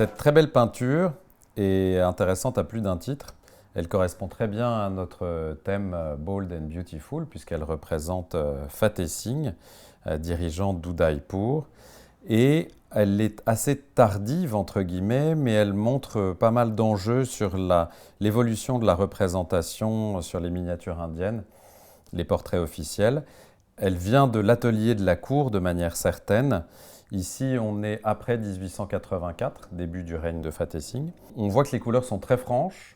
Cette très belle peinture est intéressante à plus d'un titre. Elle correspond très bien à notre thème Bold and Beautiful, puisqu'elle représente Fateh Singh, dirigeant d'Udaipur. Et elle est assez tardive, entre guillemets, mais elle montre pas mal d'enjeux sur l'évolution de la représentation sur les miniatures indiennes, les portraits officiels. Elle vient de l'atelier de la cour de manière certaine. Ici, on est après 1884, début du règne de Fateh Singh. On voit que les couleurs sont très franches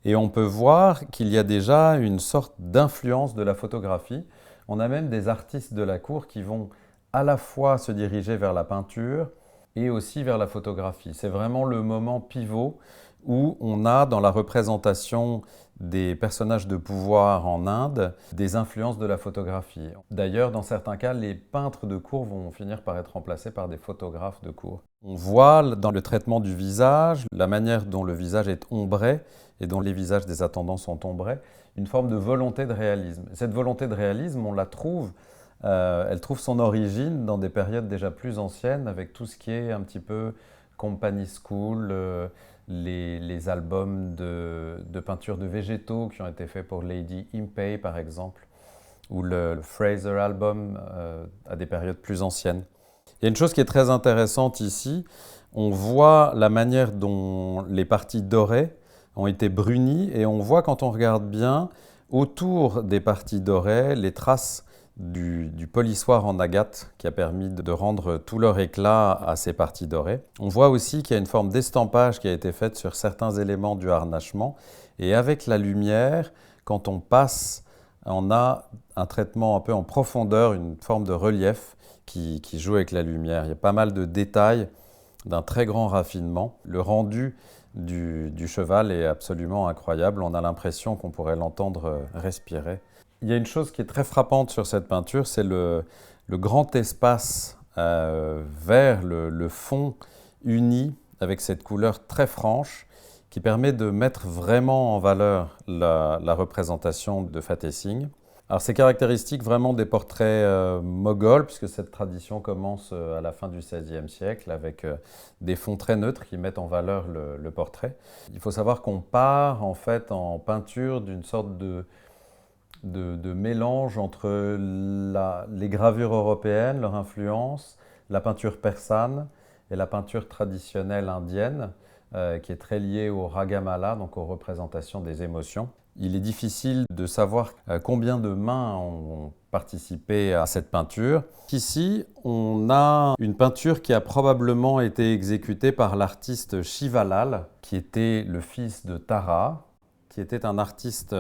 et on peut voir qu'il y a déjà une sorte d'influence de la photographie. On a même des artistes de la cour qui vont à la fois se diriger vers la peinture et aussi vers la photographie. C'est vraiment le moment pivot où on a dans la représentation des personnages de pouvoir en Inde des influences de la photographie. D'ailleurs, dans certains cas, les peintres de cour vont finir par être remplacés par des photographes de cour. On voit dans le traitement du visage, la manière dont le visage est ombré et dont les visages des attendants sont ombrés, une forme de volonté de réalisme. Cette volonté de réalisme, on la trouve elle trouve son origine dans des périodes déjà plus anciennes, avec tout ce qui est un petit peu company school, les albums de peinture de végétaux qui ont été faits pour Lady Impey, par exemple, ou le Fraser Album à des périodes plus anciennes. Il y a une chose qui est très intéressante ici, on voit la manière dont les parties dorées ont été brunies, et on voit quand on regarde bien, autour des parties dorées, les traces du polissoir en agate qui a permis de rendre tout leur éclat à ces parties dorées. On voit aussi qu'il y a une forme d'estampage qui a été faite sur certains éléments du harnachement. Et avec la lumière, quand on passe, on a un traitement un peu en profondeur, une forme de relief qui joue avec la lumière. Il y a pas mal de détails d'un très grand raffinement. Le rendu du cheval est absolument incroyable. On a l'impression qu'on pourrait l'entendre respirer. Il y a une chose qui est très frappante sur cette peinture, c'est le grand espace vert, le fond uni avec cette couleur très franche qui permet de mettre vraiment en valeur la représentation de Fateh Singh. Alors c'est caractéristique vraiment des portraits moghols, puisque cette tradition commence à la fin du XVIe siècle avec des fonds très neutres qui mettent en valeur le portrait. Il faut savoir qu'on part en fait en peinture d'une sorte de mélange entre les gravures européennes, leur influence, la peinture persane et la peinture traditionnelle indienne, qui est très liée au ragamala, donc aux représentations des émotions. Il est difficile de savoir combien de mains ont participé à cette peinture. Ici, on a une peinture qui a probablement été exécutée par l'artiste Shivalal, qui était le fils de Tara, qui était un artiste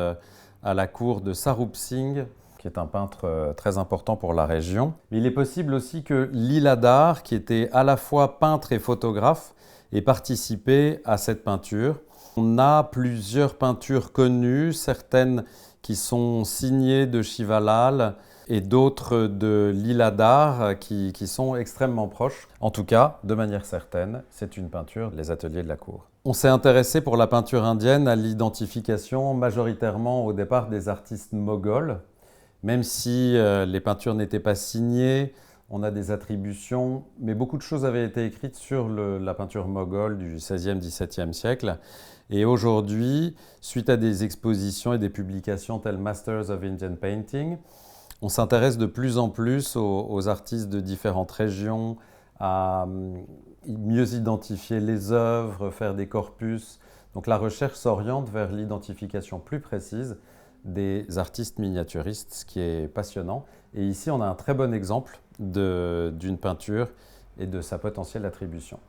à la cour de Sarup Singh, qui est un peintre très important pour la région. Mais il est possible aussi que Liladhar, qui était à la fois peintre et photographe, ait participé à cette peinture. On a plusieurs peintures connues, certaines qui sont signées de Shivalal et d'autres de Liladhar qui sont extrêmement proches. En tout cas, de manière certaine, c'est une peinture des ateliers de la cour. On s'est intéressé pour la peinture indienne à l'identification majoritairement au départ des artistes moghols. Même si les peintures n'étaient pas signées, on a des attributions, mais beaucoup de choses avaient été écrites sur la peinture moghole du XVIe, XVIIe siècle. Et aujourd'hui, suite à des expositions et des publications telles Masters of Indian Painting, on s'intéresse de plus en plus aux artistes de différentes régions, à mieux identifier les œuvres, faire des corpus. Donc la recherche s'oriente vers l'identification plus précise des artistes miniaturistes, ce qui est passionnant. Et ici, on a un très bon exemple d'une peinture et de sa potentielle attribution.